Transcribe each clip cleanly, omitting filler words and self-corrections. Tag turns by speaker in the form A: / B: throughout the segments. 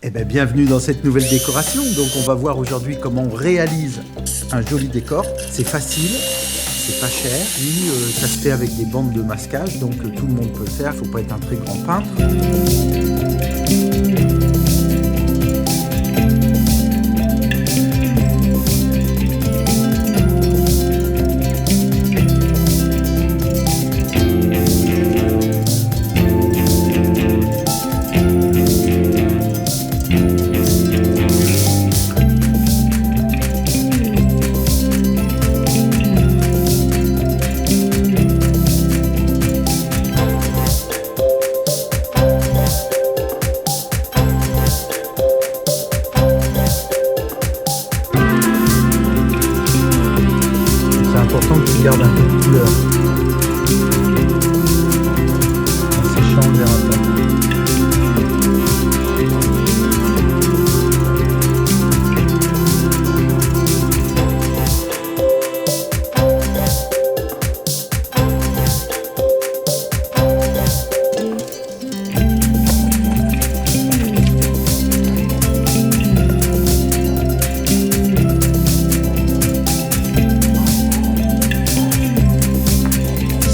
A: Eh bien, bienvenue dans cette nouvelle décoration. Donc on va voir aujourd'hui comment on réalise un joli décor. C'est facile, c'est pas cher, puis ça se fait avec des bandes de masquage, donc tout le monde peut le faire, il ne faut pas être un très grand peintre. C'est important que tu gardes un peu de couleur. En séchant, on verra pas.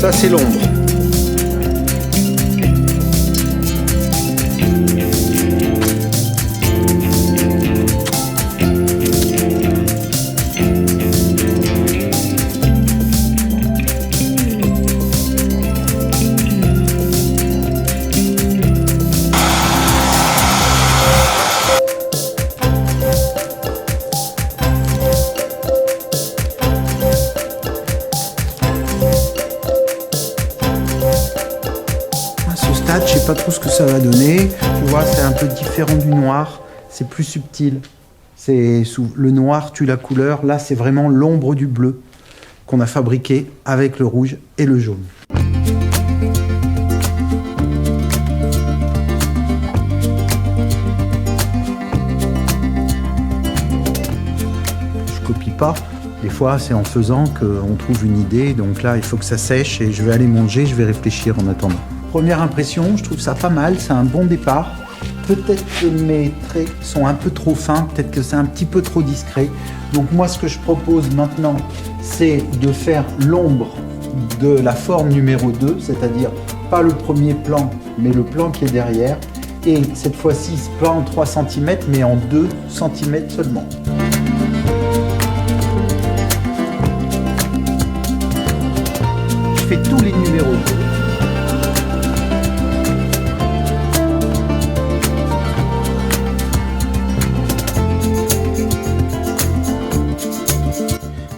A: Ça, c'est l'ombre. Je sais pas trop ce que ça va donner. Tu vois, c'est un peu différent du noir. C'est plus subtil. Le noir tue la couleur. Là, c'est vraiment l'ombre du bleu qu'on a fabriqué avec le rouge et le jaune. Je copie pas. Des fois, c'est en faisant qu'on trouve une idée. Donc là, il faut que ça sèche et je vais aller manger. Je vais réfléchir en attendant. Première impression, je trouve ça pas mal, c'est un bon départ. Peut-être que mes traits sont un peu trop fins, peut-être que c'est un petit peu trop discret. Donc moi, ce que je propose maintenant, c'est de faire l'ombre de la forme numéro 2, c'est-à-dire pas le premier plan, mais le plan qui est derrière. Et cette fois-ci, pas en 3 cm, mais en 2 cm seulement. Je fais tous les numéros 2.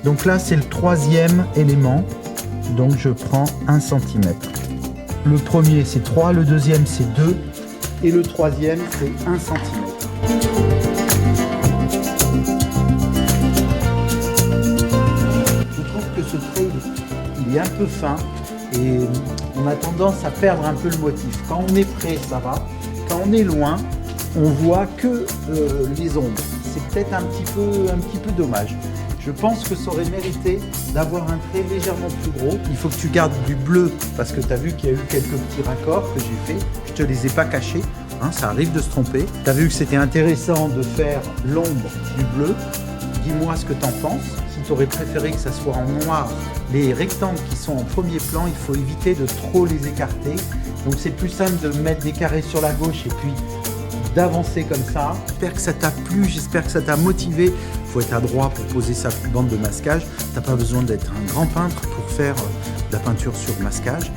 A: Donc là, c'est le 3e élément, donc je prends 1 cm. Le premier, c'est 3, le deuxième, c'est 2, et le troisième, c'est 1 cm. Je trouve que ce trait, il est un peu fin, et on a tendance à perdre un peu le motif. Quand on est près, ça va. Quand on est loin, on voit que les ombres. C'est peut-être un petit peu dommage. Je pense que ça aurait mérité d'avoir un trait légèrement plus gros. Il faut que tu gardes du bleu parce que tu as vu qu'il y a eu quelques petits raccords que j'ai fait. Je ne te les ai pas cachés, hein, ça arrive de se tromper. Tu as vu que c'était intéressant de faire l'ombre du bleu. Dis-moi ce que tu en penses. Si tu aurais préféré que ça soit en noir, les rectangles qui sont en premier plan, il faut éviter de trop les écarter. Donc c'est plus simple de mettre des carrés sur la gauche et puis d'avancer comme ça. J'espère que ça t'a plu, j'espère que ça t'a motivé. Il faut être adroit pour poser sa bande de masquage. T'as pas besoin d'être un grand peintre pour faire de la peinture sur masquage.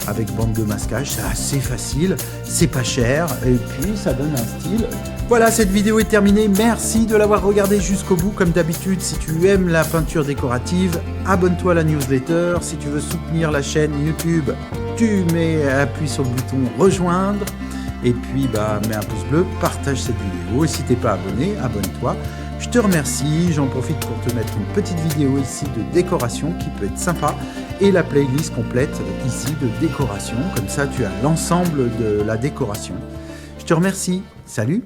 A: Avec bande de masquage, c'est assez facile, c'est pas cher et puis ça donne un style. Voilà, cette vidéo est terminée. Merci de l'avoir regardée jusqu'au bout. Comme d'habitude, si tu aimes la peinture décorative, abonne-toi à la newsletter. Si tu veux soutenir la chaîne YouTube, appuie sur le bouton rejoindre. Et puis, mets un pouce bleu, partage cette vidéo. Et si t'es pas abonné, abonne-toi. Je te remercie. J'en profite pour te mettre une petite vidéo ici de décoration qui peut être sympa. Et la playlist complète ici de décoration. Comme ça, tu as l'ensemble de la décoration. Je te remercie. Salut!